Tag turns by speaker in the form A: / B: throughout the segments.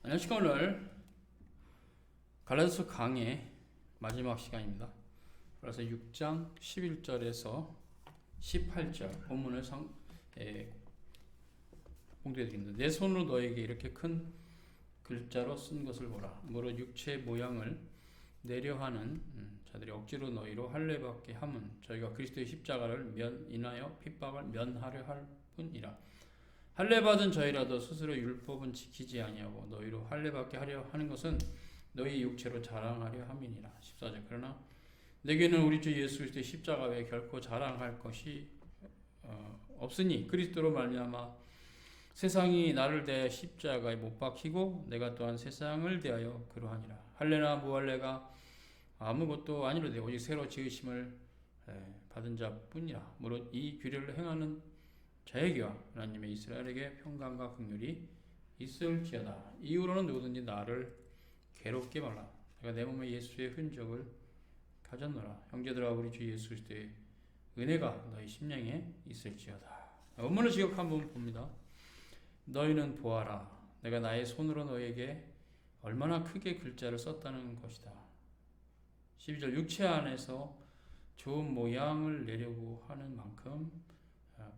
A: 안녕하십니까. 오늘 갈라디아서 강의 마지막 시간입니다. 그래서 6장 11절에서 18절 본문을 공부해 드립니다. 내 손으로 너에게 이렇게 큰 글자로 쓴 것을 보라. 무릇 육체의 모양을 내려하는 자들이 억지로 너희로 할례받게 함은 저희가 그리스도의 십자가를 인하여 핍박을 면하려 할 뿐이라. 할례받은 저희라도 스스로 율법은 지키지 아니하고 너희로 할례받게 하려 하는 것은 너희 육체로 자랑하려 함이니라. 14절. 그러나 내게는 우리 주 예수 그리스도의 십자가 외에 결코 자랑할 것이 없으니 그리스도로 말미암아 세상이 나를 대하여 십자가에 못 박히고 내가 또한 세상을 대하여 그러하니라. 할례나 무할례가 아무것도 아니로되 오직 새로 지으심을 받은 자뿐이라. 무릇 이 규례를 행하는 자에게와 하나님의 이스라엘에게 평강과 긍휼이 있을지어다. 이후로는 누구든지 나를 괴롭게 말라. 내가 내 몸에 예수의 흔적을 가졌노라. 형제들아 우리 주 예수 그리스도의 은혜가 너희 심령에 있을지어다. 원문을 지역 한번 봅니다. 너희는 보아라. 내가 나의 손으로 너에게 얼마나 크게 글자를 썼다는 것이다. 12절. 육체 안에서 좋은 모양을 내려고 하는 만큼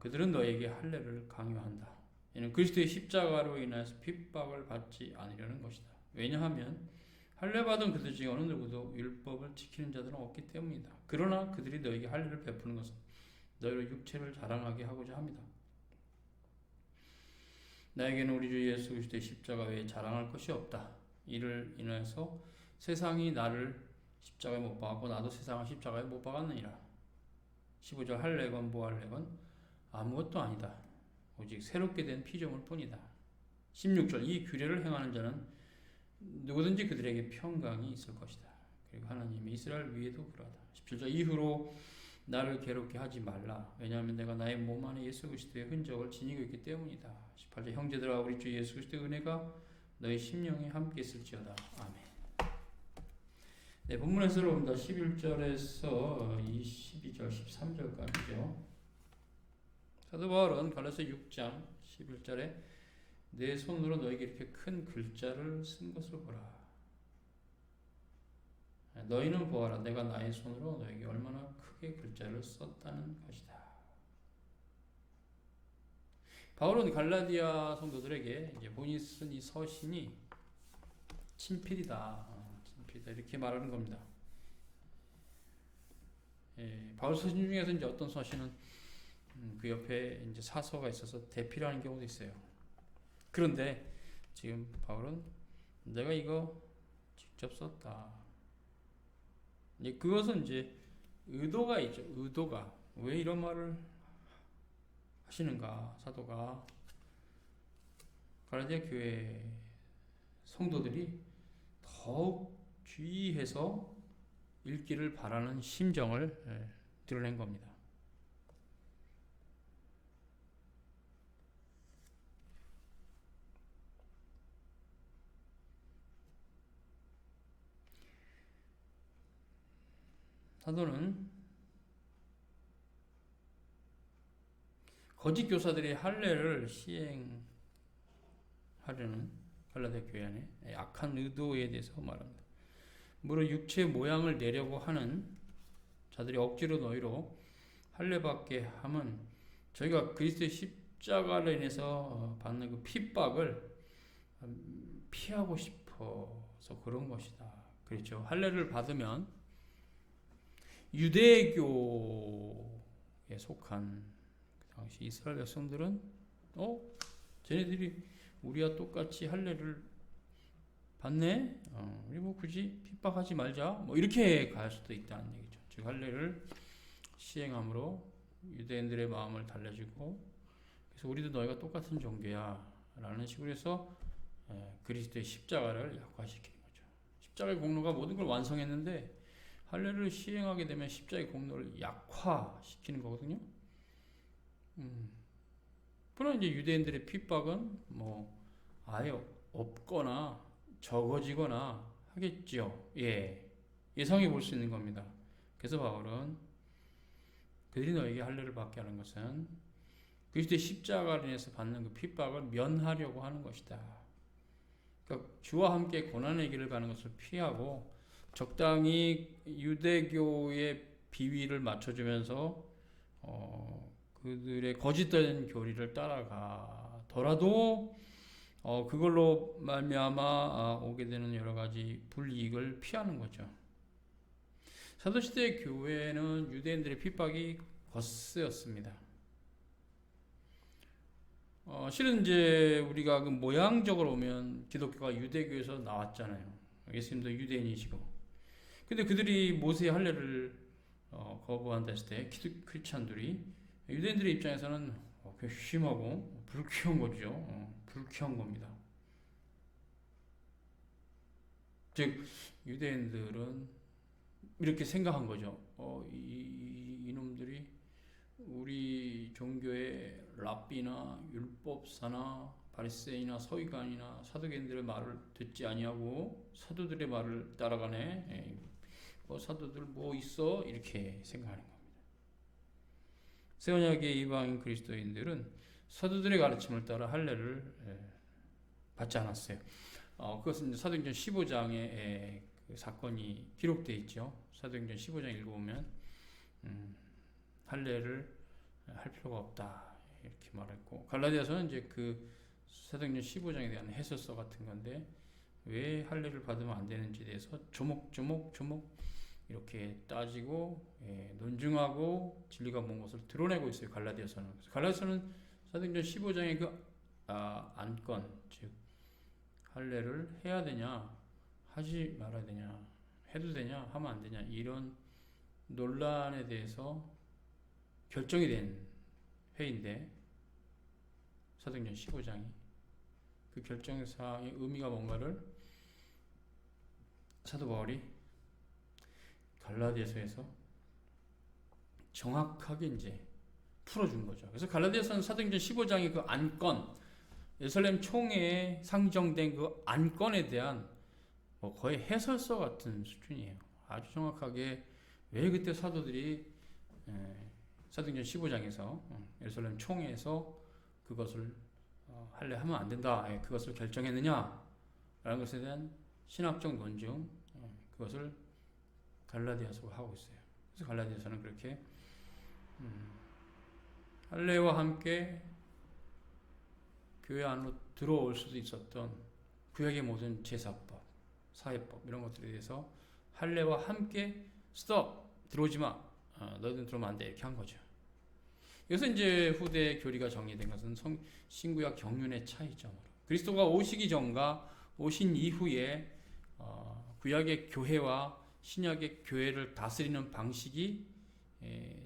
A: 그들은 너에게 할례를 강요한다. 이는 그리스도의 십자가로 인하여서 핍박을 받지 않으려는 것이다. 왜냐하면 할례받은 그들 중에 어느 누구도 율법을 지키는 자들은 없기 때문이다. 그러나 그들이 너에게 할례를 베푸는 것은 너희로 육체를 자랑하게 하고자 합니다. 나에게는 우리 주 예수 그리스도의 십자가 외에 자랑할 것이 없다. 이를 인하여서 세상이 나를 십자가에 못 박았고 나도 세상을 십자가에 못 박았느니라. 15절. 할례건 무할례건 아무것도 아니다. 오직 새롭게 된 피조물 뿐이다. 16절. 이 규례를 행하는 자는 누구든지 그들에게 평강이 있을 것이다. 그리고 하나님이 이스라엘 위에도 그러하다. 17절. 이후로 나를 괴롭게 하지 말라. 왜냐하면 내가 나의 몸 안에 예수 그리스도의 흔적을 지니고 있기 때문이다. 18절. 형제들아 우리 주 예수 그리스도의 은혜가 너희 심령에 함께 있을지어다. 아멘. 네, 본문에서 봅니다. 11절에서 22절, 13절까지죠. 사도 바울은 갈라디아서 6장 11절에 내 손으로 너에게 이렇게 큰 글자를 쓴 것을 보라. 너희는 보아라. 내가 나의 손으로 너에게 얼마나 크게 글자를 썼다는 것이다. 바울은 갈라디아 성도들에게 이제 본인이 쓴 이 서신이 친필이다. 친필이다. 이렇게 말하는 겁니다. 바울 서신 중에서 이제 어떤 서신은 그 옆에 이제 사서가 있어서 대필하는 경우도 있어요. 그런데 지금 바울은 내가 이거 직접 썼다. 그것은 이제 의도가 있죠. 의도가 왜 이런 말을 하시는가? 사도가 갈라디아 교회 성도들이 더욱 주의해서 읽기를 바라는 심정을 드러낸 겁니다. 사도는 거짓 교사들이 할례를 시행하려는 갈라디아 교회 안에 악한 의도에 대해서 말합니다. 무릇 육체의 모양을 내려고 하는 자들이 억지로 너희로 할례받게 함은 저희가 그리스도의 십자가로 인해서 받는 그 핍박을 피하고 싶어서 그런 것이다. 그렇죠. 할례를 받으면 유대교에 속한 그 당시 이스라엘 백성들은 쟤네들이 우리와 똑같이 할례를 받네? 우리 뭐 굳이 핍박하지 말자. 뭐 이렇게 갈 수도 있다는 얘기죠. 즉 할례를 시행함으로 유대인들의 마음을 달래주고 그래서 우리도 너희가 똑같은 종교야 라는 식으로 해서 그리스도의 십자가를 약화시키는 거죠. 십자가의 공로가 모든 걸 완성했는데 할례를 시행하게 되면 십자가의 공로를 약화시키는 거거든요. 그러나 이제 유대인들의 핍박은 뭐 아예 없거나 적어지거나 하겠죠. 예상해 볼 수 있는 겁니다. 그래서 바울은 그들이 너에게 할례를 받게 하는 것은 그리스도의 십자가로 인해서 받는 그 핍박을 면하려고 하는 것이다. 그러니까 주와 함께 고난의 길을 가는 것을 피하고 적당히 유대교의 비위를 맞춰주면서 그들의 거짓된 교리를 따라가더라도 그걸로 말미암아 오게 되는 여러 가지 불이익을 피하는 거죠. 사도시대 교회는 유대인들의 핍박이 거세였습니다. 실은 이제 우리가 그 모양적으로 보면 기독교가 유대교에서 나왔잖아요. 예수님도 유대인이시고. 근데 그들이 모세의 할례를 거부한다 했을 때 크리스찬들이 유대인들의 입장에서는 심하고 불쾌한 거죠. 불쾌한 겁니다. 즉 유대인들은 이렇게 생각한 거죠. 이놈들이 우리 종교의 랍비나 율법사나 바리새인이나 서기관이나 사두개인들의 말을 듣지 아니하고 사도들의 말을 따라가네. 사도들 뭐 있어? 이렇게 생각하는 겁니다. 새 언약의 이방인 그리스도인들은 사도들의 가르침을 따라 할례를 받지 않았어요. 그것은 사도행전 15장에 그 사건이 기록되어 있죠. 사도행전 15장 읽어보면 할례를 할 필요가 없다 이렇게 말했고, 갈라디아서는 이제 그 사도행전 15장에 대한 해설서 같은 건데 왜 할례를 받으면 안 되는지에 대해서 조목조목 이렇게 따지고 논증하고 진리가 뭔 것을 드러내고 있어요. 갈라디아서는. 갈라디아서는 사도행전 15장의 그 안건, 즉 할례를 해야 되냐 하지 말아야 되냐, 해도 되냐 하면 안 되냐, 이런 논란에 대해서 결정이 된 회의인데, 사도행전 15장이 그 결정사항의 의미가 뭔가를 사도 바울이 갈라디아서에서 정확하게 이제 풀어준 거죠. 그래서 갈라디아서는 사도행전 15장의 그 안건, 예루살렘 총회에 상정된 그 안건에 대한 거의 해설서 같은 수준이에요. 아주 정확하게 왜 그때 사도들이 사도행전 15장에서 예루살렘 총회에서 그것을 할례하면 안 된다, 그것을 결정했느냐라는 것에 대한 신학적 논증, 그것을 갈라디아서가 하고 있어요. 그래서 갈라디아서는 그렇게 할례와 함께 교회 안으로 들어올 수도 있었던 구약의 모든 제사법, 사회법 이런 것들에 대해서 할례와 함께 스톱, 들어오지 마, 너희들은 들어오면 안 돼, 이렇게 한 거죠. 여기서 이제 후대 교리가 정리된 것은 신구약 경륜의 차이점으로 그리스도가 오시기 전과 오신 이후에 구약의 교회와 신약의 교회를 다스리는 방식이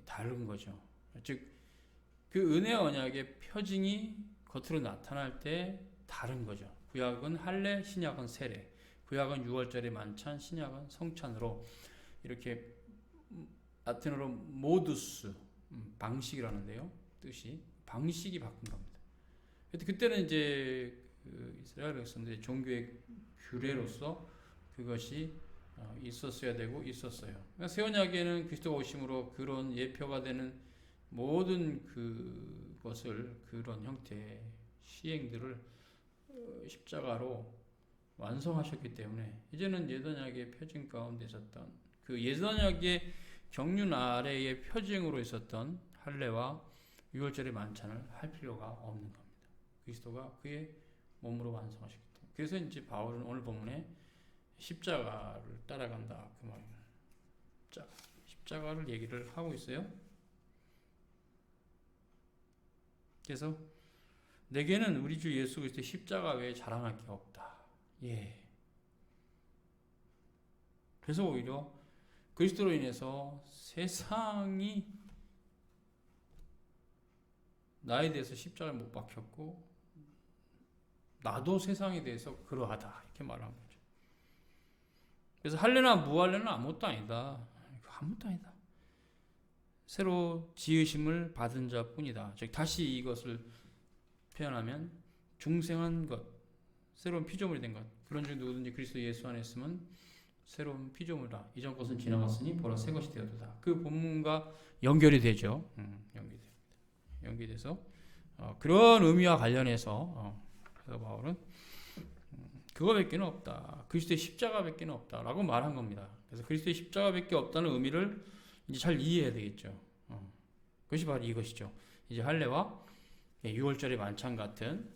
A: 다른 거죠. 즉 그 은혜 언약의 표징이 겉으로 나타날 때 다른 거죠. 구약은 할례, 신약은 세례. 구약은 6월절의 만찬, 신약은 성찬으로, 이렇게 라틴어로 모두스, 방식이라는데요. 뜻이 방식이 바꾼 겁니다. 그때는 이제 이스라엘 백성들의 종교의 규례로서 그것이 있었어야 되고 있었어요. 그러니까 새 언약에는 그리스도가 오심으로 그런 예표가 되는 모든 그것을, 그런 형태의 시행들을 십자가로 완성하셨기 때문에 이제는 옛 언약의 표징 가운데 있었던 그 옛 언약의 경륜 아래의 표징으로 있었던 할례와 유월절의 만찬을 할 필요가 없는 겁니다. 그리스도가 그의 몸으로 완성하셨기 때문에. 그래서 이제 바울은 오늘 본문에 십자가를 따라간다 그 말이에요. 십자가를 얘기를 하고 있어요. 그래서 내게는 우리 주 예수 그리스도의 십자가 외에 자랑할 게 없다. 그래서 오히려 그리스도로 인해서 세상이 나에 대해서 십자가를 못 박혔고 나도 세상에 대해서 그러하다, 이렇게 말한 거죠. 그래서 할례나 무할례는 아무것도 아니다. 아무것도 아니다. 새로 지으심을 받은 자뿐이다. 즉 다시 이것을 표현하면 중생한 것, 새로운 피조물이 된 것, 그런 중 누구든지 그리스도 예수 안에 있으면 새로운 피조물이다. 이전 것은 지나갔으니 보라 새 것이 되었다. 그 본문과 연결이 되죠. 연결돼서 그런 의미와 관련해서 바울은 그거밖에 없다. 그리스도의 십자가밖에 없다라고 말한 겁니다. 그래서 그리스도의 십자가밖에 없다는 의미를 이제 잘 이해해야 되겠죠. 그것이 바로 이것이죠. 이제 할례와 6월절의 만찬 같은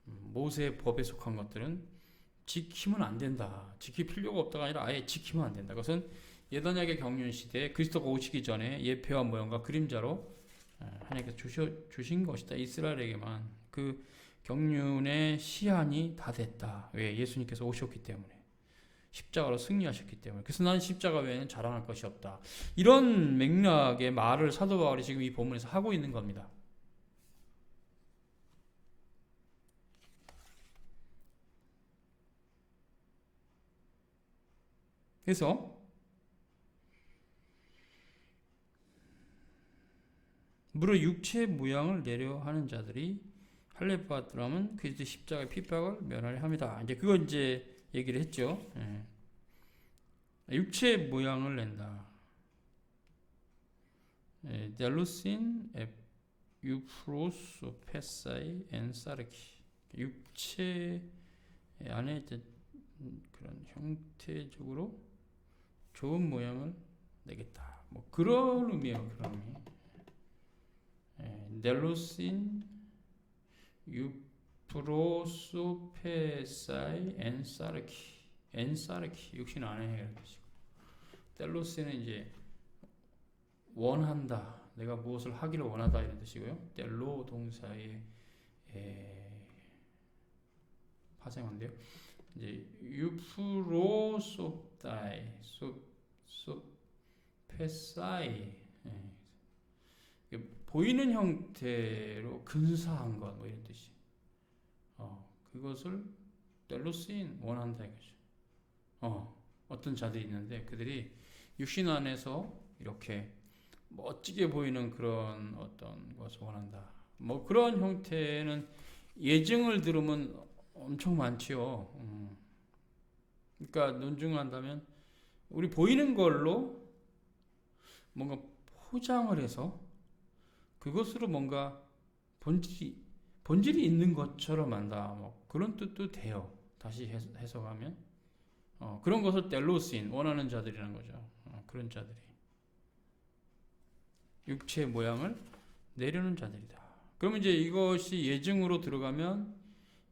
A: 모세의 법에 속한 것들은 지키면 안 된다. 지킬 필요가 없다가 아니라 아예 지키면 안 된다. 그것은 예언약의 경륜 시대에 그리스도가 오시기 전에 예표와 모형과 그림자로 하나님께서 주신 것이다. 이스라엘에게만 그 경륜의 시한이 다 됐다. 왜? 예수님께서 오셨기 때문에. 십자가로 승리하셨기 때문에. 그래서 나는 십자가 외에는 자랑할 것이 없다. 이런 맥락의 말을 사도 바울이 지금 이 본문에서 하고 있는 겁니다. 그래서 무릇 육체의 모양을 내려 하는 자들이 할례 받으라면 그리스도 십자가의 핍박을 면하려 합니다. 이제 그거 이제 얘기를 했죠. 육체의 모양을 낸다. 델루신, 유프로스, 페사이, 엔사르키. 육체 안에 이제 그런 형태적으로 좋은 모양을 내겠다. 뭐 그런 의미예요. 그런 의미. 델루신, 유프로소페사이 엔사르키 육신 안에 해야 되시고 델로스는 이제 원한다. 내가 무엇을 하기를 원하다 이런 뜻이고요. 델로 동사의 파생어인데요. 이제 유프로소다이 소페사이 보이는 형태로 근사한 것, 뭐 이런 뜻이. 그것을 델로스인 원한다 이거죠. 어떤 자들이 있는데 그들이 육신 안에서 이렇게 멋지게 보이는 그런 어떤 것을 원한다. 뭐 그런 형태는 예증을 들으면 엄청 많지요. 그러니까 논증한다면 우리 보이는 걸로 뭔가 포장을 해서 그것으로 뭔가 본질이 있는 것처럼 한다. 뭐 그런 뜻도 돼요. 다시 해석하면 그런 것을 델로스인 원하는 자들이라는 거죠. 그런 자들이 육체의 모양을 내려는 자들이다. 그러면 이제 이것이 예증으로 들어가면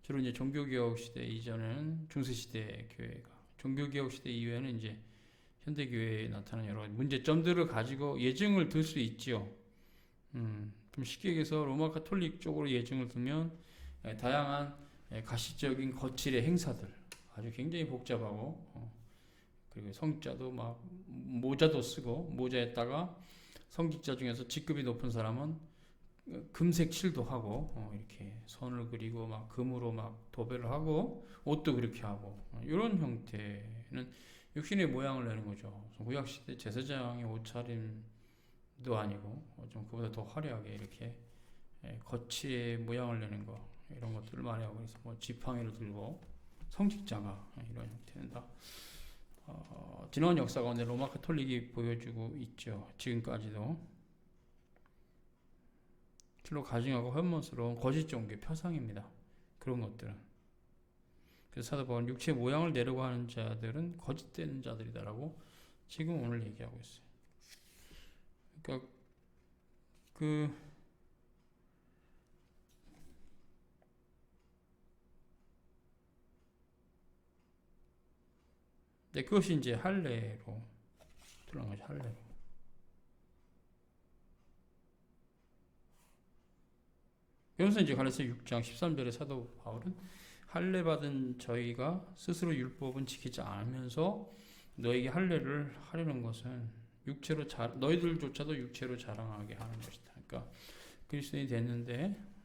A: 주로 이제 종교개혁 시대 이전에는 중세시대 교회가 종교개혁 시대 이후에는 이제 현대교회에 나타나는 여러 가지 문제점들을 가지고 예증을 들 수 있지요. 좀 쉽게 얘기해서 로마 가톨릭 쪽으로 예증을 들면 다양한 가시적인 거칠의 행사들 아주 굉장히 복잡하고 그리고 성자도 막 모자도 쓰고 모자에다가 성직자 중에서 직급이 높은 사람은 금색 칠도 하고 이렇게 선을 그리고 막 금으로 막 도배를 하고 옷도 그렇게 하고 이런 형태는 육신의 모양을 내는 거죠. 구약시대 제사장의 옷차림도 아니고 좀 그보다 더 화려하게 이렇게 거치의 모양을 내는 거 이런 것들을 많이 하고 그래서 뭐 지팡이를 들고 성직자가 이런 형태는 다 지나온 역사 가운데 로마 가톨릭이 보여주고 있죠. 지금까지도 실로 가증하고 혐오스러운 거짓 종교의 표상입니다. 그런 것들은. 그래서 사도 바울은 육체 모양을 내려고 하는 자들은 거짓되는 자들이다라고 지금 오늘 얘기하고 있어요. 그러니까 그것이 이제 할례로 들어간 거죠. 할례로. 여기서 이제 갈라디아 6장 13절에 사도 바울은 할례 받은 저희가 스스로 율법은 지키지 않으면서 너에게 할례를 하려는 것은 너희들조차도 육체로 자랑하게 하는 것이다. 그러니까 그리스도인이 됐는데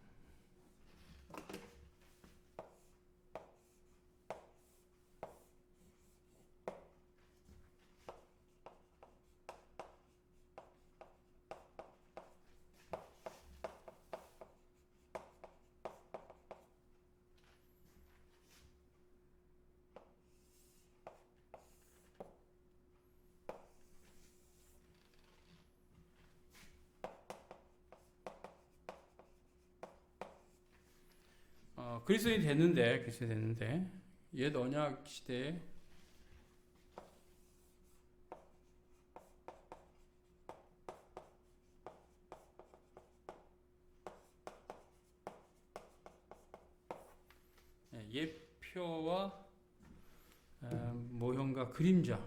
A: 그리스도인이 됐는데 옛 언약 시대에 예표와 모형과 그림자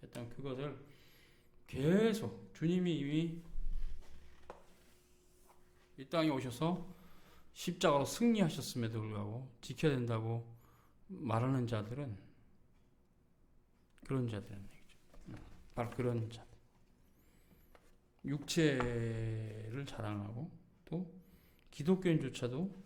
A: 했던 그것을 계속 주님이 이미 이 땅에 오셔서 십자가로 승리하셨음에도 불구하고 지켜야 된다고 말하는 자들은 그런 자들은 얘기죠. 바로 그런 자들. 육체를 자랑하고 또 기독교인조차도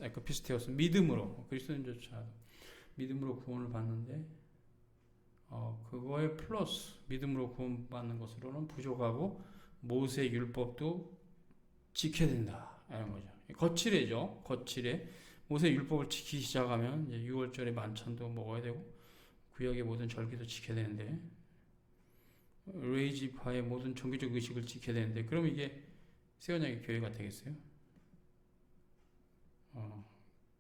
A: 에크피스테오스 믿음으로 그리스도인조차 믿음으로 구원을 받는데 그거에 플러스 믿음으로 구원받는 것으로는 부족하고 모세 율법도 지켜야 된다 이런 거죠. 거칠애죠. 거칠애. 모세 율법을 지키기 시작하면 이제 6월절에 만찬도 먹어야 되고 구약의 모든 절기도 지켜야 되는데 레이지파의 모든 종교적 의식을 지켜야 되는데 그럼 이게 새 언약의 교회가 되겠어요?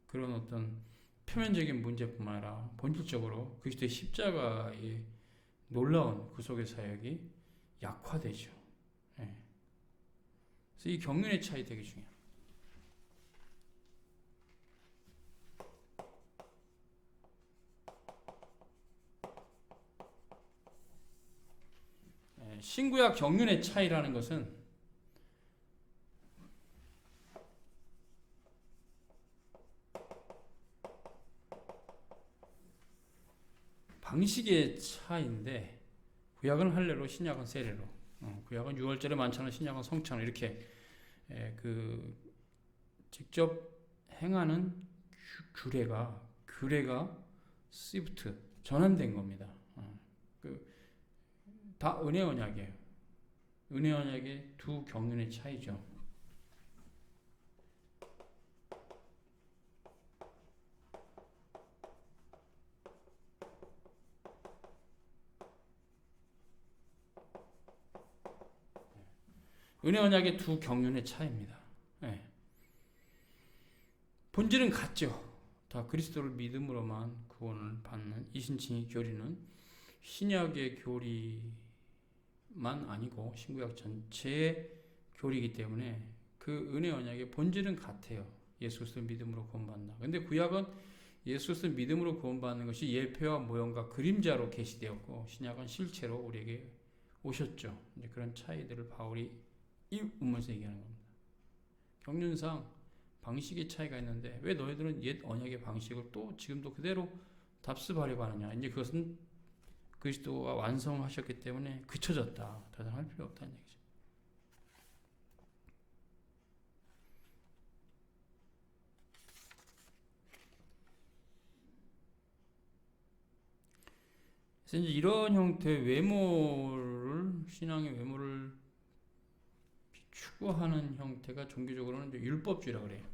A: 그런 어떤 표면적인 문제뿐만 아니라 본질적으로 그리스도의 십자가의 놀라운 구속의 사역이 약화되죠. 예. 그래서 이 경륜의 차이 되게 중요해요. 신구약 경륜의 차이라는 것은 방식의 차이인데 구약은 할례로 신약은 세례로 구약은 6월절에 만찬을 신약은 성찬을 이렇게 그 직접 행하는 규례가 시프트 전환된 겁니다. 다 은혜 언약이에요. 은혜 언약의 두 경륜의 차이죠. 은혜 언약의 두 경륜의 차이입니다. 네. 본질은 같죠. 다 그리스도를 믿음으로만 구원을 받는 이신칭의 교리는 신약의 교리만 아니고 신구약 전체의 교리이기 때문에 그 은혜 언약의 본질은 같아요. 예수 그리스도를 믿음으로 구원받는다. 근데 구약은 예수 그리스도를 믿음으로 구원받는 것이 예표와 모형과 그림자로 계시되었고 신약은 실체로 우리에게 오셨죠. 이제 그런 차이들을 바울이 이 본문에서 얘기하는 겁니다. 경륜상 방식의 차이가 있는데 왜 너희들은 옛 언약의 방식을 또 지금도 그대로 답습하려고 하느냐. 이제 그것은 그리스도가 완성하셨기 때문에 그쳐졌다. 더 이상 할 필요 없다는 얘기죠. 그래서 이제 이런 형태의 신앙의 외모를 추구하는 형태가 종교적으로는 이제 율법주의라고 그래요.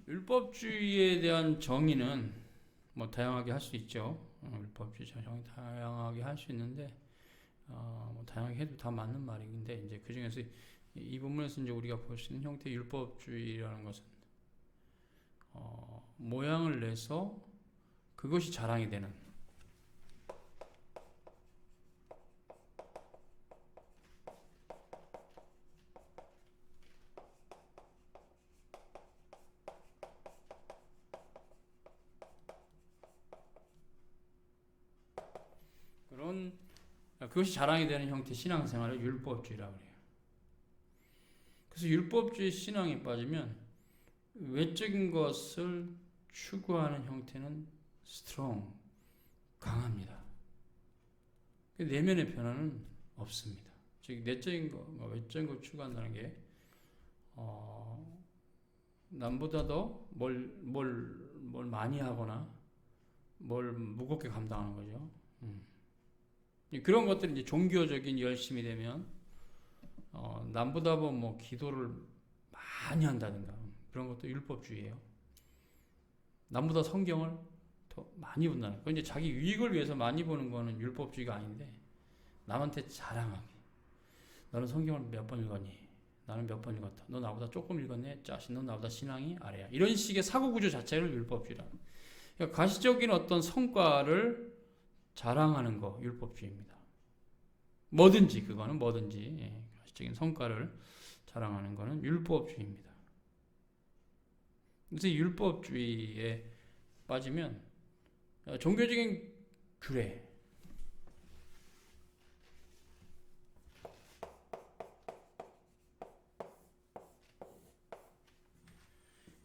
A: 율법주의에 대한 정의는 뭐 다양하게 할 수 있죠. 율법주의 정의 다양하게 할 수 있는데 뭐 다양하게 해도 다 맞는 말인데 이제 그 중에서 이 본문에서 이제 우리가 볼 수 있는 형태의 율법주의라는 것은 모양을 내서 그것이 자랑이 되는 그것이 자랑이 되는 형태의 신앙생활을 율법주의라고 해요. 그래서 율법주의 신앙에 빠지면 외적인 것을 추구하는 형태는 strong, 강합니다. 내면의 변화는 없습니다. 즉 내적인 거, 외적인 걸 추구한다는 게 남보다 더 뭘 많이 하거나 뭘 무겁게 감당하는 거죠. 그런 것들이 이제 종교적인 열심이 되면 남보다 뭐 기도를 많이 한다든가 그런 것도 율법주의예요. 남보다 성경을 더 많이 본다는 거. 이제 자기 유익을 위해서 많이 보는 거는 율법주의가 아닌데 남한테 자랑하기. 너는 성경을 몇 번 읽었니? 나는 몇 번 읽었다. 너 나보다 조금 읽었네. 짜식, 너 나보다 신앙이 아래야. 이런 식의 사고구조 자체를 율법주의라. 그러니까 가시적인 어떤 성과를 자랑하는 거 율법주의입니다. 뭐든지 그거는 뭐든지 가시적인 성과를 자랑하는 거는 율법주의입니다. 그래서 율법주의에 빠지면 종교적인 규례,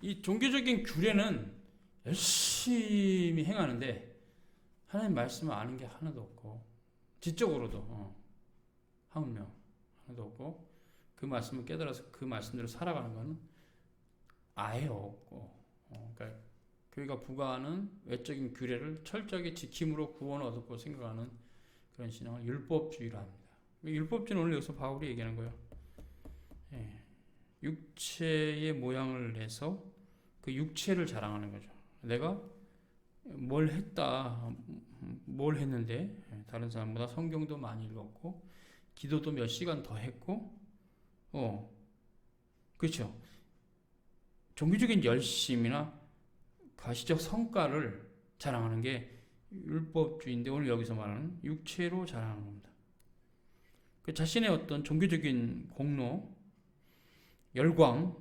A: 이 종교적인 규례는 열심히 행하는데 하나님 말씀을 아는 게 하나도 없고 지적으로도 하물며 하나도 없고 그 말씀을 깨달아서 그 말씀대로 살아가는 것은 아예 없고 그러니까 교회가 부과하는 외적인 규례를 철저하게 지킴으로 구원을 얻었고 생각하는 그런 신앙을 율법주의라 합니다. 율법주의는 오늘 여기서 바울이 얘기하는 거예요. 육체의 모양을 내서 그 육체를 자랑하는 거죠. 내가 뭘 했다, 뭘 했는데 다른 사람보다 성경도 많이 읽었고 기도도 몇 시간 더 했고 그렇죠. 종교적인 열심이나 가시적 성과를 자랑하는 게 율법주의인데 오늘 여기서 말하는 육체로 자랑하는 겁니다. 그 자신의 어떤 종교적인 공로, 열광,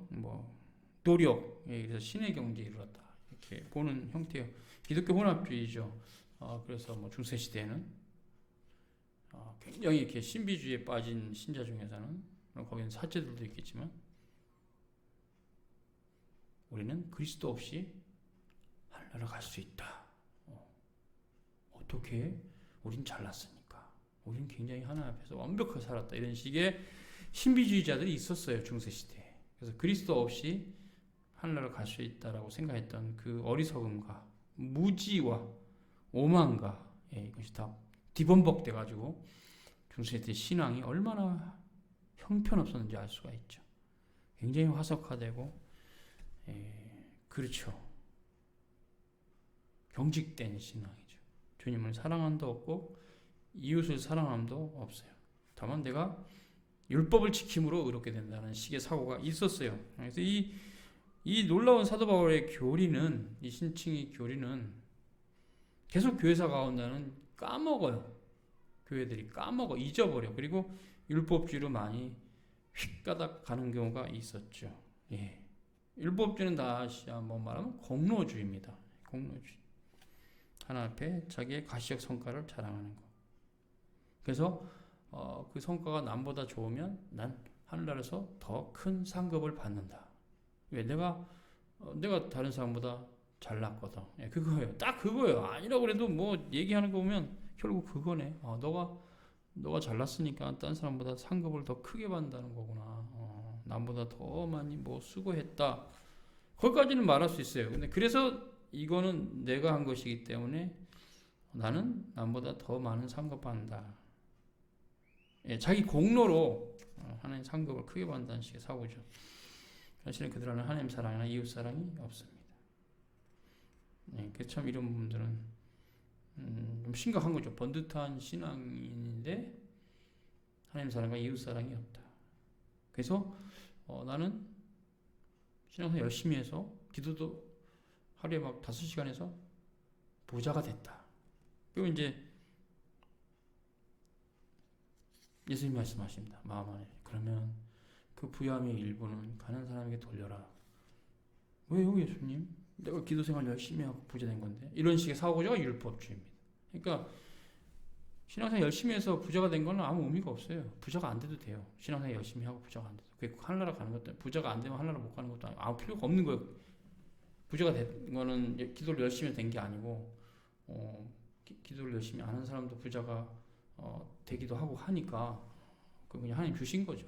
A: 노력에 의해서 신의 경지에 이르렀다. 이렇게 보는 형태예요. 기독교 혼합주의죠. 그래서 중세 시대에는 굉장히 이렇게 신비주의에 빠진 신자 중에서는 거기는 사제들도 있겠지만 우리는 그리스도 없이 하늘나라 갈 수 있다. 어떻게? 우린 잘났으니까. 우린 굉장히 하나님 앞에서 완벽하게 살았다. 이런 식의 신비주의자들이 있었어요. 중세 시대에. 그래서 그리스도 없이 하늘나라 갈 수 있다라고 생각했던 그 어리석음과 무지와 오만과 이것이 다 뒤범벅돼 가지고 중세시대 신앙이 얼마나 형편없었는지 알 수가 있죠. 굉장히 화석화되고 그렇죠. 경직된 신앙이죠. 주님을 사랑함도 없고 이웃을 사랑함도 없어요. 다만 내가 율법을 지킴으로 의롭게 된다는 식의 사고가 있었어요. 그래서 이 놀라운 사도 바울의 교리는, 이 신칭의 교리는 계속 교회사 가운데는 까먹어요. 교회들이 까먹어, 잊어버려. 그리고 율법주의로 많이 휙가닥 가는 경우가 있었죠. 율법주의는 다시 한번 말하면 공로주의입니다. 공로주의. 하나 앞에 자기의 가시적 성과를 자랑하는 것. 그래서 그 성과가 남보다 좋으면 난 하늘나라에서 더 큰 상급을 받는다. 왜? 내가 다른 사람보다 잘났거든. 그거예요. 딱 그거예요. 아니라고 그래도 얘기하는 거 보면 결국 그거네. 너가 잘났으니까 다른 사람보다 상급을 더 크게 받는다는 거구나. 남보다 더 많이 수고했다. 거기까지는 말할 수 있어요. 근데 그래서 이거는 내가 한 것이기 때문에 나는 남보다 더 많은 상급 받는다. 자기 공로로 하나님 상급을 크게 받는다는 식의 사고죠. 사실은 그들은 하나님 사랑이나 이웃 사랑이 없습니다. 참 이런 분들은 좀 심각한 거죠. 번듯한 신앙인인데 하나님 사랑과 이웃 사랑이 없다. 그래서 나는 신앙생활 열심히 해서 기도도 하루에 5시간 해서 부자가 됐다. 그리고 이제 예수님 말씀하십니다. 마음 안에. 그러면 그 부유함의 일부는 가난한 사람에게 돌려라. 왜요, 예수님? 내가 기도생활 열심히 하고 부자 된 건데. 이런 식의 사고가 율법주의입니다. 그러니까 신앙생활 열심히 해서 부자가 된 건 아무 의미가 없어요. 부자가 안 돼도 돼요. 신앙생활 열심히 하고 부자가 안 돼도. 그게 하늘나라 가는 것도 부자가 안 되면 하늘나라 못 가는 것도 아니고 아무 필요가 없는 거예요. 부자가 된 거는 기도를 열심히 된 게 아니고 기도를 열심히 안 하는 사람도 부자가 되기도 하고 하니까 그냥 하나님 주신 거죠.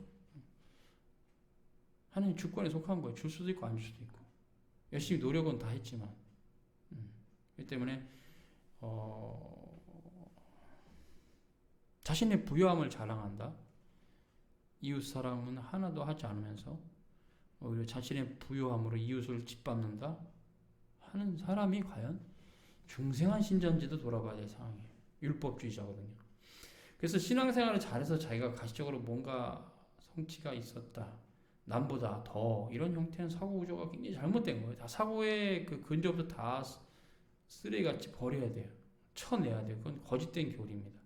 A: 하나님 주권에 속한 거예요. 줄 수도 있고 안 줄 수도 있고 열심히 노력은 다 했지만 그렇기 때문에 자신의 부요함을 자랑한다. 이웃 사랑은 하나도 하지 않으면서 오히려 자신의 부요함으로 이웃을 짓밟는다 하는 사람이 과연 중생한 신자인지도 돌아봐야 될 상황이에요. 율법주의자거든요. 그래서 신앙생활을 잘해서 자기가 가시적으로 뭔가 성취가 있었다, 남보다 더, 이런 형태는 사고 구조가 굉장히 잘못된 거예요. 다 사고의 그 근저부터 다 쓰레기같이 버려야 돼요. 쳐내야 돼요. 그건 거짓된 교리입니다.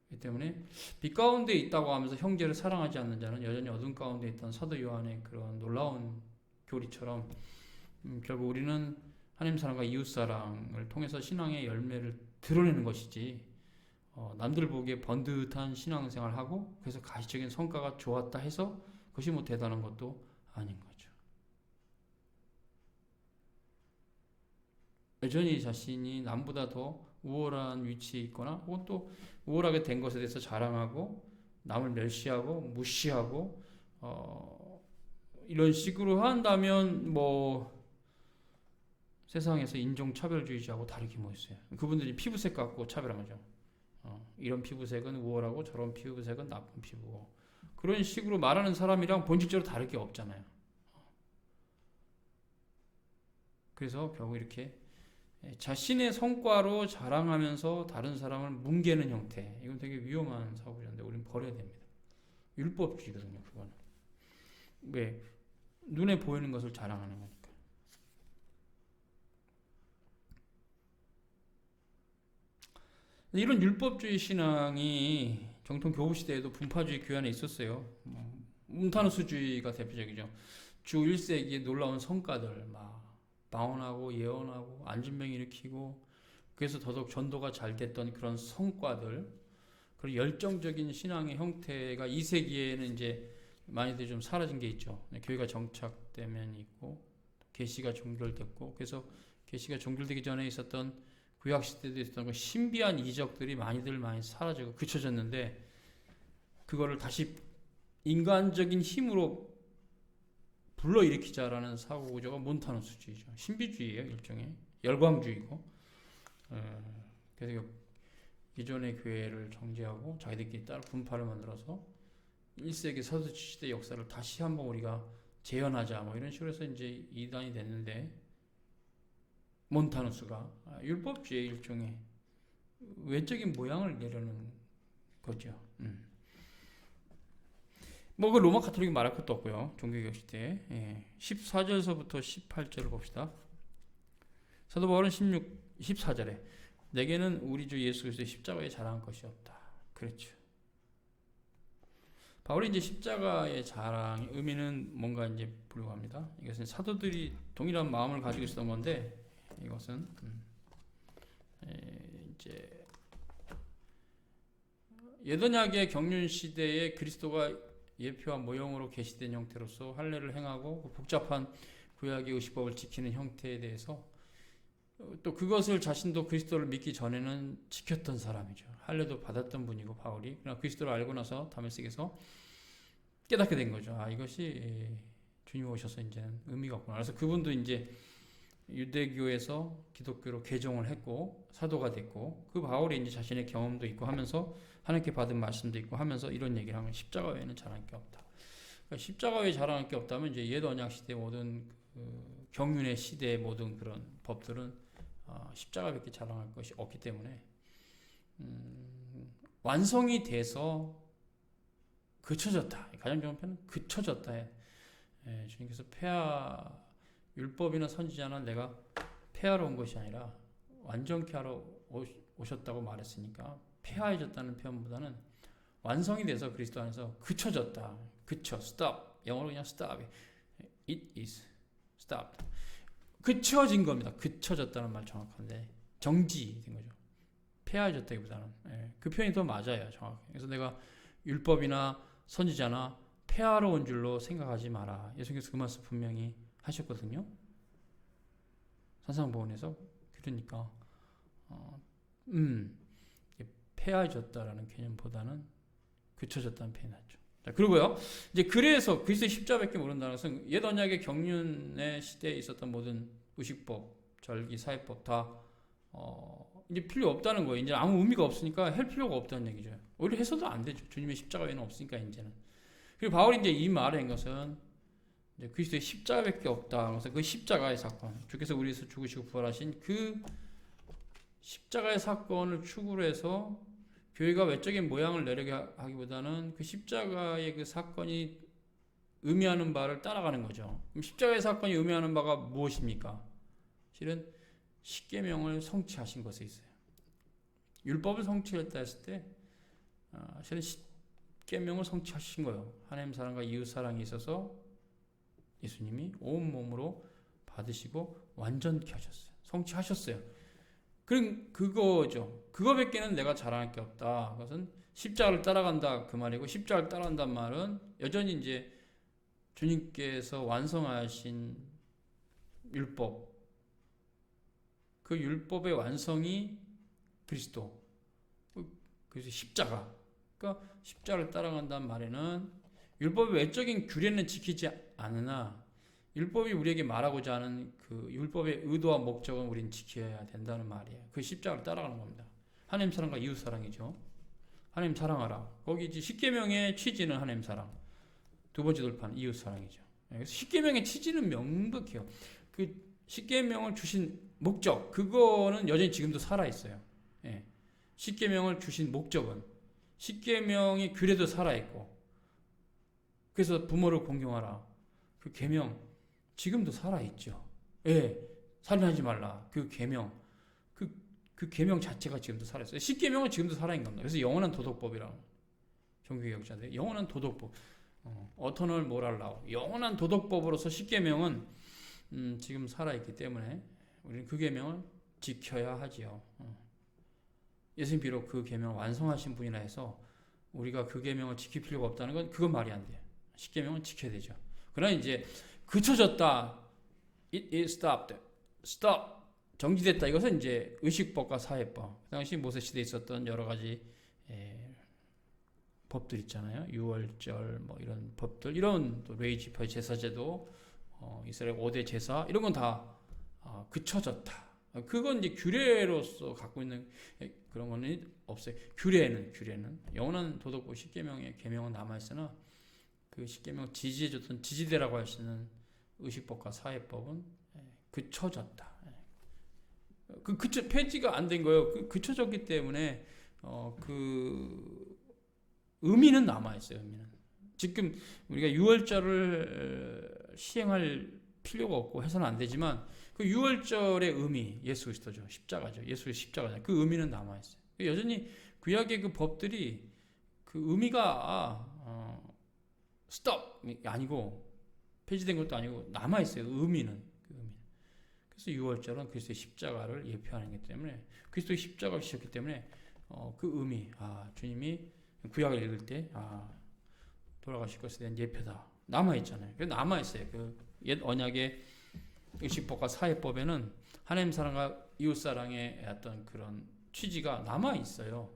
A: 그렇기 때문에 빛 가운데 있다고 하면서 형제를 사랑하지 않는 자는 여전히 어둠 가운데 있던 사도 요한의 그런 놀라운 교리처럼 결국 우리는 하나님 사랑과 이웃 사랑을 통해서 신앙의 열매를 드러내는 것이지, 남들 보기에 번듯한 신앙생활을 하고 그래서 가시적인 성과가 좋았다 해서 그것이 뭐 대단한 것도 아닌 거죠. 여전히 자신이 남보다 더 우월한 위치에 있거나 혹은 또 우월하게 된 것에 대해서 자랑하고 남을 멸시하고 무시하고 이런 식으로 한다면 뭐 세상에서 인종차별주의자하고 다르게 뭐 있어요. 그분들이 피부색 갖고 차별한 거죠. 이런 피부색은 우월하고 저런 피부색은 나쁜 피부고, 그런 식으로 말하는 사람이랑 본질적으로 다를 게 없잖아요. 그래서 결국 이렇게 자신의 성과로 자랑하면서 다른 사람을 뭉개는 형태, 이건 되게 위험한 사고인데 우리는 버려야 됩니다. 율법주의거든요. 그거는 왜 눈에 보이는 것을 자랑하는 거니까. 이런 율법주의 신앙이 정통 교부 시대에도 분파주의 교회 안에 있었어요. 문타누스주의가 대표적이죠. 주 1세기의 놀라운 성과들, 막 방언하고 예언하고 안진병 일으키고, 그래서 더더욱 전도가 잘 됐던 그런 성과들, 그리고 열정적인 신앙의 형태가 2세기에는 이제 많이들 좀 사라진 게 있죠. 교회가 정착되면 있고 계시가 종결됐고, 그래서 계시가 종결되기 전에 있었던 구약 시대도 있었던 그 신비한 이적들이 많이 사라지고 그쳐졌는데, 그거를 다시 인간적인 힘으로 불러일으키자라는 사고 구조가 몬타누스주의죠. 신비주의예요. 일종의 열광주의고. 그래서 기존의 교회를 정죄하고 자기들끼리 따로 분파를 만들어서 1세기 서두치 시대 역사를 다시 한번 우리가 재현하자, 뭐 이런 식으로 해서 이제 이단이 됐는데, 몬타누스가 율법주의 일종의 외적인 모양을 내려는 거죠. 뭐 그 로마 가톨릭이 말할 것도 없고요. 종교개혁 시대 14절서부터 18절을 봅시다. 사도 바울은 14절에 내게는 우리 주 예수 그리스도의 십자가에 자랑할 것이 없다. 그렇죠. 바울이 이제 십자가의 자랑의 의미는 뭔가 이제 불가합니다. 이것은 사도들이 동일한 마음을 가지고 있었던 건데, 이것은 이제 예언약의 경륜 시대에 그리스도가 예표와 모형으로 계시된 형태로서 할례를 행하고 복잡한 구약의 의식법을 지키는 형태에 대해서 또 그것을 자신도 그리스도를 믿기 전에는 지켰던 사람이죠. 할례도 받았던 분이고 바울이, 그러나 그리스도를 알고 나서 다메섹에서 깨닫게 된 거죠. 이것이 주님 오셔서 이제는 의미가 없구나. 그래서 그분도 이제 유대교에서 기독교로 개종을 했고 사도가 됐고, 그 바울이 이제 자신의 경험도 있고 하면서 하나님께 받은 말씀도 있고 하면서 이런 얘기를 하면 십자가 외에는 자랑할 게 없다. 그러니까 십자가 외에 자랑할 게 없다면 이제 옛 언약 시대 모든 경륜의 시대의 모든 그런 법들은 십자가밖에 자랑할 것이 없기 때문에 완성이 돼서 그쳐졌다. 가장 좋은 표현은 그쳐졌다. 주님께서 율법이나 선지자는 내가 폐하러 온 것이 아니라 완전케 하러 오셨다고 말했으니까 폐하해졌다는 표현보다는 완성이 돼서 그리스도 안에서 그쳐졌다. 그쳐, stop. 영어로 그냥 stop. It is stopped. 그쳐진 겁니다. 그쳐졌다는 말 정확한데 정지된 거죠. 폐하해졌다기보다는 그 표현이 더 맞아요. 정확히. 그래서 내가 율법이나 선지자나 폐하러 온 줄로 생각하지 마라. 예수님께서 그 말씀 분명히 하셨거든요. 산상보훈에서. 그러니까 폐하해졌다라는 개념보다는 그쳐졌다는 표현이 낫죠. 자, 그리고요. 이제 그래서 그리스도의 십자가밖에 모른다는 것은 옛 언약의 경륜의 시대에 있었던 모든 의식법, 절기, 사회법 다 이제 필요 없다는 거예요. 이제 아무 의미가 없으니까 할 필요가 없다는 얘기죠. 오히려 해서도 안 되죠. 주님의 십자가 외에는 없으니까 이제는. 그리고 바울이 이제 이 말을 한 것은 이제 그리스도의 십자가밖에 없다. 그래서 그 십자가의 사건, 주께서 우리에서 죽으시고 부활하신 그 십자가의 사건을 축으로 해서 교회가 외적인 모양을 내려게 하기보다는 그 십자가의 그 사건이 의미하는 바를 따라가는 거죠. 그럼 십자가의 사건이 의미하는 바가 무엇입니까? 실은 십계명을 성취하신 것에 있어요. 율법을 성취했다 했을 때 실은 십계명을 성취하신 거예요. 하나님 사랑과 이웃 사랑이 있어서 예수님이 온 몸으로 받으시고 완전케 하셨어요. 성취하셨어요. 그럼 그거죠. 그거밖에는 내가 자랑할 게 없다. 그것은 십자가를 따라간다 그 말이고, 십자가를 따라간다는 말은 여전히 이제 주님께서 완성하신 율법, 그 율법의 완성이 그리스도, 그래서 십자가. 그러니까 십자가를 따라간다는 말에는 율법의 외적인 규례는 지키지 않으나 율법이 우리에게 말하고자 하는 그 율법의 의도와 목적은 우리는 지켜야 된다는 말이에요. 그 십자가를 따라가는 겁니다. 하나님 사랑과 이웃 사랑이죠. 하나님 사랑하라. 거기 이제 십계명의 취지는 하나님 사랑. 두 번째 돌파는 이웃 사랑이죠. 그래서 십계명의 취지는 명백해요. 그 십계명을 주신 목적, 그거는 여전히 지금도 살아 있어요. 예. 십계명을 주신 목적은 십계명의 규례도 살아 있고, 그래서 부모를 공경하라. 그 계명 지금도 살아 있죠. 예. 살인하지 말라. 그 계명, 그 계명 자체가 지금도 살아 있어요. 십계명은 지금도 살아 있는 겁니다. 그래서 영원한 도덕법이라고 종교개혁자들 영원한 도덕법. 어터널 모랄 라우, 영원한 도덕법으로서 십계명은 지금 살아있기 때문에 우리는 그 계명을 지켜야 하지요. 예수님 비록 그 계명을 완성하신 분이라 해서 우리가 그 계명을 지킬 필요가 없다는 건 그건 말이 안 돼요. 십계명은 지켜야 되죠. 그러나 이제 그쳐졌다, it stopped, stop, 정지됐다. 이것은 이제 의식법과 사회법, 그 당시 모세 시대에 있었던 여러 가지 법들 있잖아요. 유월절 뭐 이런 법들, 이런 또 레이지파 제사제도, 이스라엘 5대 제사, 이런 건 다 그쳐졌다. 그건 이제 규례로서 갖고 있는 그런 거는 없어요. 규례는 영원한 도덕법 십계명의 계명은 남아 있으나 그 십계명 지지해줬던 지지대라고 할 수 있는 의식법과 사회법은 그쳐졌다. 폐지가 안 된 거예요. 그쳐졌기 때문에 그 의미는 남아있어요. 의미는. 지금 우리가 유월절을 시행할 필요가 없고 해서는 안 되지만 그 유월절의 의미, 예수 그리스도죠. 십자가죠. 예수의 십자가죠. 그 의미는 남아있어요. 여전히 구약의 그 법들이 그 의미가 스톱이 아니고 폐지된 것도 아니고 남아있어요. 의미는. 그래서 유월절은 그리스도의 십자가를 예표하는 거기 때문에, 그리스도의 십자가를 지셨기 때문에 그 의미, 주님이 구약을 읽을 때 돌아가실 것에 대한 예표다. 남아있잖아요. 그래서 남아있어요. 그 옛 언약의 의식법과 사회법에는 하나님 사랑과 이웃 사랑의 어떤 그런 취지가 남아있어요.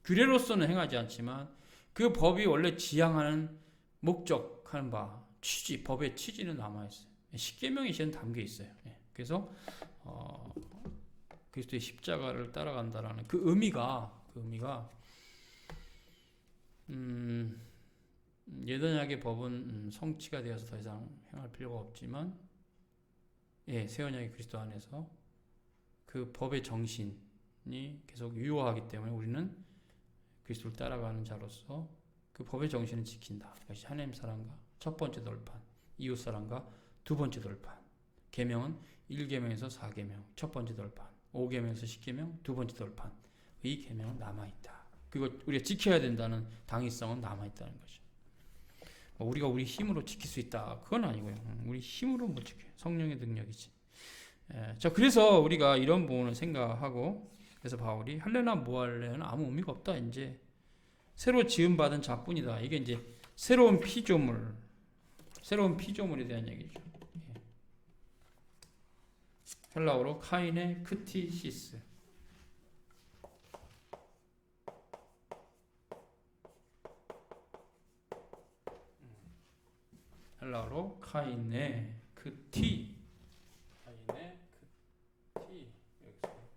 A: 규례로서는 행하지 않지만 그 법이 원래 지향하는 목적하는 바, 취지, 법의 취지는 남아있어요. 십계명이 실은 담겨 있어요. 그래서 그리스도의 십자가를 따라간다라는 그 의미가 옛 언약의 법은 성취가 되어서 더 이상 행할 필요가 없지만, 새 언약의 그리스도 안에서 그 법의 정신이 계속 유효하기 때문에 우리는 그리스도를 따라가는 자로서 그 법의 정신을 지킨다. 그것이 하나님 사랑과 첫 번째 돌판, 이웃 사랑과 두 번째 돌판. 계명은 1계명에서 4계명, 첫 번째 돌판, 5계명에서 10계명, 두 번째 돌판. 이 계명은 남아있다. 그거 우리가 지켜야 된다는 당위성은 남아있다는 거죠. 우리가 우리 힘으로 지킬 수 있다, 그건 아니고요. 우리 힘으로 못 지켜요. 성령의 능력이지. 자, 그래서 우리가 이런 부분을 생각하고, 그래서 바울이 할래나 뭐할래는 아무 의미가 없다. 이제 새로 지음받은 자뿐이다. 이게 이제 새로운 피조물에 대한 얘기죠. 헬라어로 카인의 크티시스. 헬라어로 카인의 크티. 카인의 T 여기서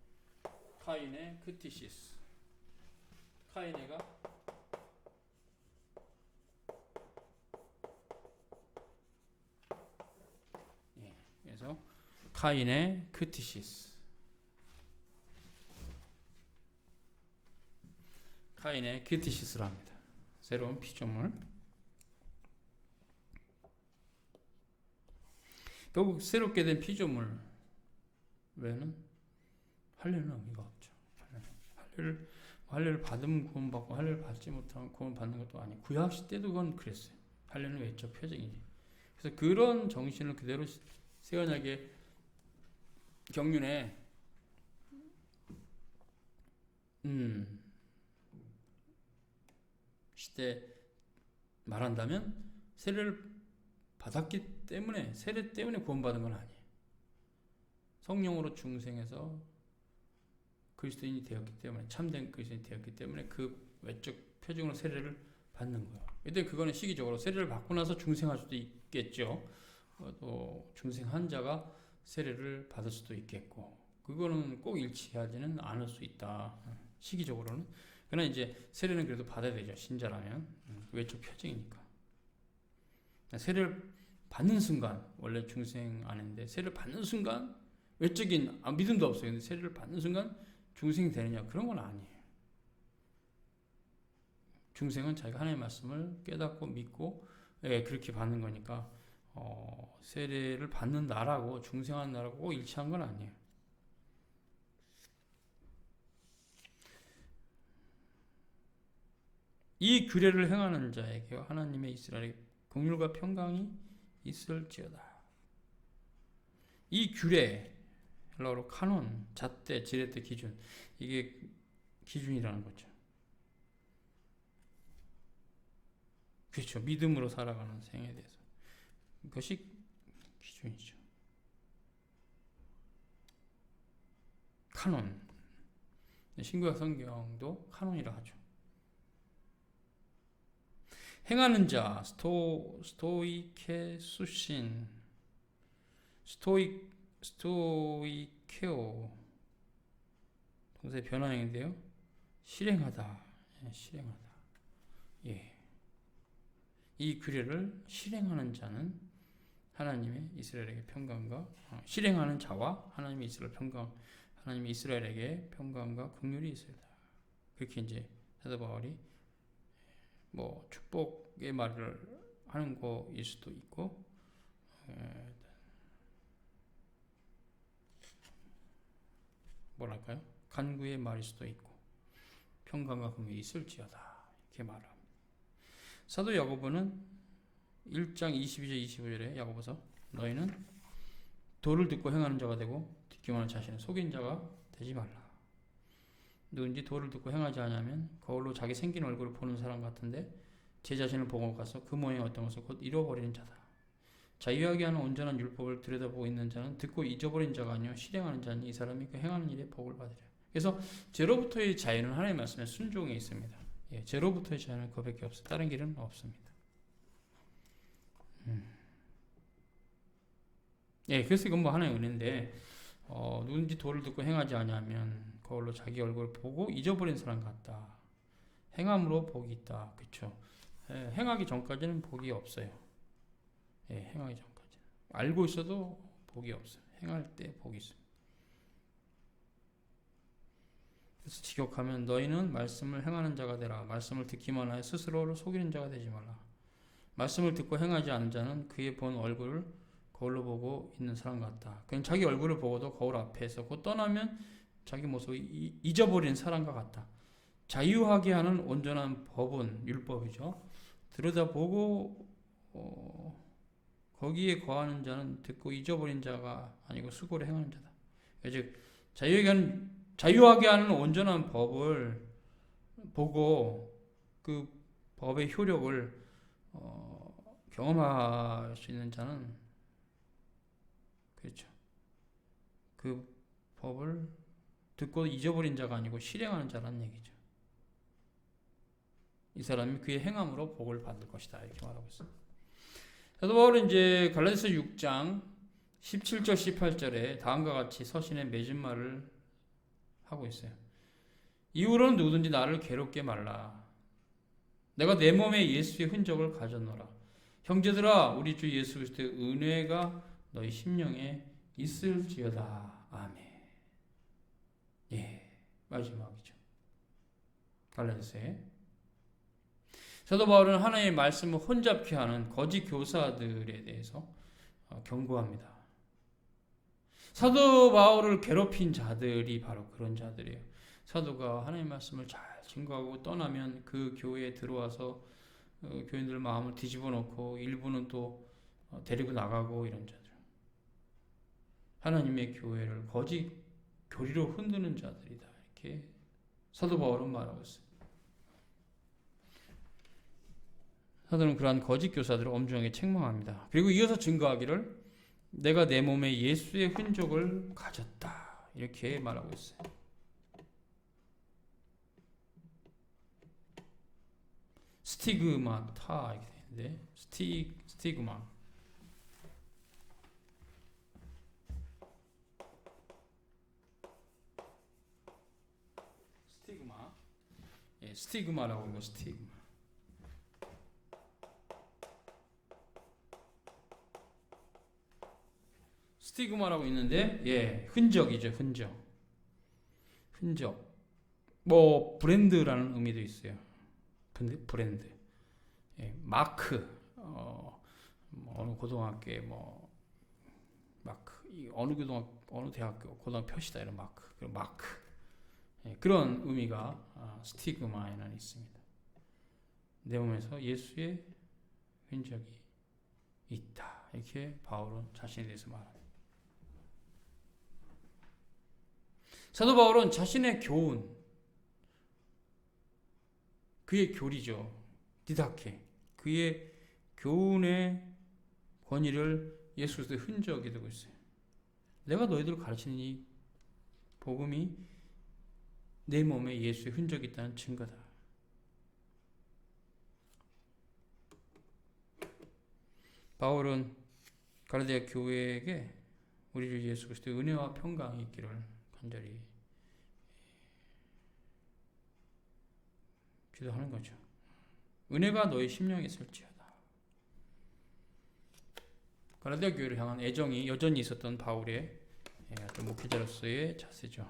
A: 카이네 크티시스. 카이네가 그래서 카이네 크티시스. 카인의 크티시스라 합니다. 새로운 피조물. 결국 새롭게 된 피조물 외에는 할례는 의미가 없죠. 할례를 받으면 구원받고 할례를 받지 못하면 구원받는 것도 아니고 구약 시대도 그건 그랬어요. 할례는 외적 표징이지. 그래서 그런 정신을 그대로 새 언약의 경륜에 시대 말한다면 세례를 받았기 때문에 세례 때문에 구원받은 건 아니에요. 성령으로 중생해서 그리스도인이 되었기 때문에 참된 그리스도인이 되었기 때문에 그 외적 표징으로 세례를 받는 거예요. 근데 그거는 시기적으로 세례를 받고 나서 중생할 수도 있겠죠. 또 중생한 자가 세례를 받을 수도 있겠고 그거는 꼭 일치하지는 않을 수 있다. 시기적으로는. 그러나 이제 세례는 그래도 받아야 되죠. 신자라면. 외적 표징이니까. 세례를 받는 순간 원래 중생 아닌데 세례를 받는 순간 외적인 믿음도 없어요. 근데 세례를 받는 순간 중생이 되느냐 그런 건 아니에요. 중생은 자기가 하나님의 말씀을 깨닫고 믿고 그렇게 받는 거니까 세례를 받는 나라고 중생한 나라고 꼭 일치한 건 아니에요. 이 규례를 행하는 자에게 하나님의 이스라엘의 긍휼과 평강이 있을지어다. 이 규례, 헬라어로 카논, 잣대, 지렛대, 기준, 이게 기준이라는 거죠. 그렇죠. 믿음으로 살아가는 생에 대해서. 그것이 기준이죠. 카논. 신구약 성경도 카논이라 하죠. 행하는 자, 스토이케수신, 스토이케오, 동사의 변화형인데요. 실행하다, 실행하다. 이 규례를 실행하는 자는 하나님의 이스라엘에게 평강과 실행하는 자와 하나님의 이스라엘에게 평강과 긍휼이 있습니다. 그렇게 이제 사도 바울이 축복의 말을 하는 거일 수도 있고, 뭐랄까요? 간구의 말일 수도 있고, 평강과 긍휼이 있을지어다. 이렇게 말합니다. 사도 야고보는 1장 22절 25절에 야고보서 너희는 도를 듣고 행하는 자가 되고 듣기만 하는 자신을 속인 자가 되지 말라. 누군지 도를 듣고 행하지 않으면 거울로 자기 생긴 얼굴을 보는 사람 같은데 제 자신을 보고 가서 그 모양이 어떤 것을 곧 잃어버리는 자다. 자유하게 하는 온전한 율법을 들여다보고 있는 자는 듣고 잊어버린 자가 아니요 실행하는 자니 이 사람이 그 행하는 일에 복을 받으리라. 그래서 제로부터의 자유는 하나님의 말씀에 순종에 있습니다. 제로부터의 자유는 그밖에 없어요. 다른 길은 없습니다. 그래서 이건 하나의 은혜인데 누군지 도를 듣고 행하지 아니하면 거울로 자기 얼굴을 보고 잊어버린 사람 같다. 행함으로 복이 있다. 그렇죠? 행하기 전까지는 복이 없어요. 행하기 전까지 알고 있어도 복이 없어요. 행할 때 복이 있습니다. 그래서 직역하면 너희는 말씀을 행하는 자가 되라. 말씀을 듣기만 하여 스스로를 속이는 자가 되지 말라. 말씀을 듣고 행하지 않는 자는 그의 본 얼굴을 거울로 보고 있는 사람 같다. 그냥 자기 얼굴을 보고도 거울 앞에서 곧 떠나면 자기 모습을 잊어버린 사람과 같다. 자유하게 하는 온전한 법은 율법이죠. 들여다보고 거기에 거하는 자는 듣고 잊어버린 자가 아니고 수고를 행하는 자다. 즉 자유하게 하는 온전한 법을 보고 그 법의 효력을 경험할 수 있는 자는 그렇죠. 그 법을 듣고 잊어버린 자가 아니고 실행하는 자라는 얘기죠. 이 사람이 그의 행함으로 복을 받을 것이다. 이렇게 말하고 있습니다. 사도 바울은 이제 갈라디아서 6장 17절 18절에 다음과 같이 서신에 맺은 말을 하고 있어요. 이후로는 누구든지 나를 괴롭게 말라. 내가 내 몸에 예수의 흔적을 가졌노라. 형제들아, 우리 주 예수 그리스도의 은혜가 너희 심령에 있을지어다. 아멘. 예, 마지막이죠. 갈라디아서에 사도 바울은 하나님의 말씀을 혼잡케 하는 거짓 교사들에 대해서 경고합니다. 사도 바울을 괴롭힌 자들이 바로 그런 자들이에요. 사도가 하나님의 말씀을 잘 증거하고 떠나면 그 교회에 들어와서 교인들 마음을 뒤집어 놓고 일부는 또 데리고 나가고 이런 자들. 하나님의 교회를 거짓 교리로 흔드는 자들이다. 이렇게 사도 바울은 말하고 있습니다. 사도는 그러한 거짓 교사들을 엄중하게 책망합니다. 그리고 이어서 증거하기를 내가 내 몸에 예수의 흔적을 가졌다. 이렇게 말하고 있어요. 스티그마타 이렇게 되는데 스티그마. 예, 스티그마라고 하는 거 스티그마. 스티그마라고 있는데 예, 흔적이죠, 흔적. 뭐 브랜드라는 의미도 있어요. 브랜드. 예, 마크. 어느 고등학교에 뭐 마크. 어느 대학교 고등학교 표시다 이런 마크. 그런 마크. 예, 그런 의미가 스티그마에는 있습니다. 내 몸에서 예수의 흔적이 있다. 이렇게 바울은 자신에 대해서 말합니다. 사도 바울은 자신의 교훈, 그의 교리죠. 디다케. 그의 교훈의 권위를 예수 그리스도의 흔적이 되고 있어요. 내가 너희들을 가르치는 이 복음이 내 몸에 예수의 흔적이 있다는 증거다. 바울은 갈라디아 교회에게 우리 주 예수 그리스도의 은혜와 평강이 있기를 간절히 기도하는 거죠. 은혜가 너희 심령에 있을지어다. 갈라디아 교회를 향한 애정이 여전히 있었던 바울의 어떤 목회자로서의 자세죠.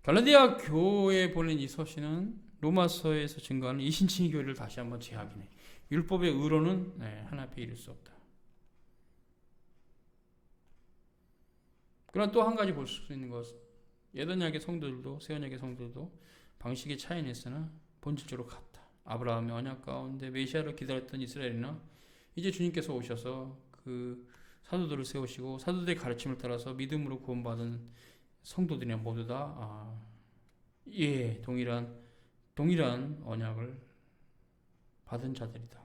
A: 갈라디아 교회에 보낸 이 서신은 로마서에서 증거하는 이신칭의 교회를 다시 한번 재확인해. 율법의 의로는 하나 앞에 이를 수 없다. 그러나 또 한 가지 볼 수 있는 것은 예언약의 성도들도 새 언약의 성도들도 방식의 차이는 있으나 본질적으로 같다. 아브라함의 언약 가운데 메시아를 기다렸던 이스라엘이나 이제 주님께서 오셔서 그 사도들을 세우시고 사도들의 가르침을 따라서 믿음으로 구원받은 성도들이나 모두 다 동일한 언약을 받은 자들이다.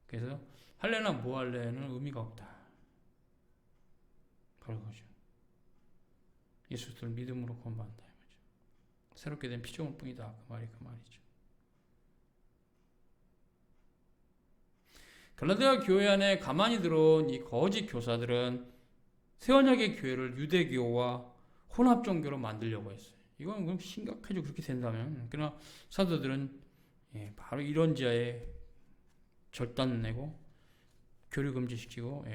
A: 그래서 할래나 뭐 할래는 의미가 없다. 바로 그거죠. 예수 그리스도를 믿음으로 구원받는다 이 말이죠. 새롭게 된 피조물뿐이다. 그 말이죠. 갈라디아 교회 안에 가만히 들어온 이 거짓 교사들은 새 언약의 교회를 유대교와 혼합 종교로 만들려고 했어요. 이건 그럼 심각하죠. 그렇게 된다면. 그러나 사도들은 바로 이런 지하에 절단 내고 교류 금지시키고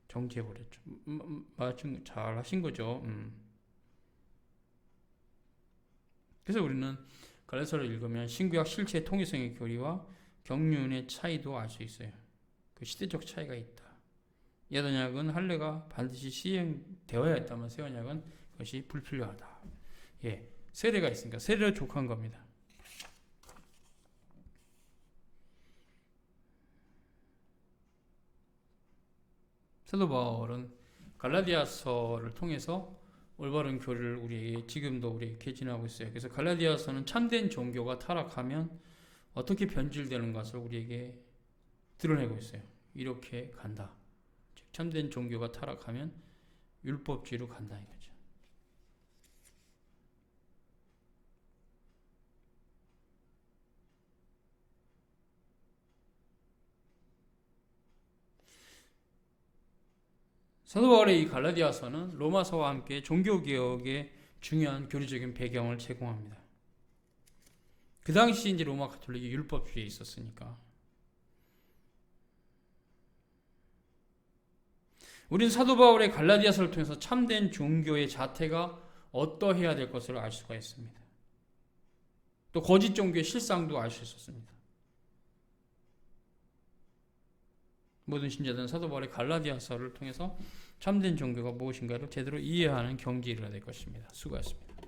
A: 정지해버렸죠. 말씀 잘 하신 거죠. 그래서 우리는 갈라디아서를 읽으면 신구약 실체의 통일성의 교리와 경륜의 차이도 알 수 있어요. 그 시대적 차이가 있다. 옛 언약은 할례가 반드시 시행되어야 했다면 새 언약은 그것이 불필요하다. 세례가 있으니까 세례를 족한 겁니다. 사도 바울은 갈라디아서를 통해서 올바른 교리를 우리에게 지금도 우리에게 개진하고 있어요. 그래서 갈라디아서는 참된 종교가 타락하면 어떻게 변질되는 것을 우리에게 드러내고 있어요. 이렇게 간다. 참된 종교가 타락하면 율법주의로 간다 이거죠. 사도 바울의 이 갈라디아서는 로마서와 함께 종교개혁의 중요한 교리적인 배경을 제공합니다. 그 당시 이제 로마 가톨릭이 율법주의에 있었으니까. 우리는 사도 바울의 갈라디아서를 통해서 참된 종교의 자태가 어떠해야 될 것을 알 수가 있습니다. 또 거짓 종교의 실상도 알 수 있었습니다. 모든 신자들은 사도 바울의 갈라디아서를 통해서 참된 종교가 무엇인가를 제대로 이해하는 경지에 이르러야 될 것입니다. 수고하셨습니다.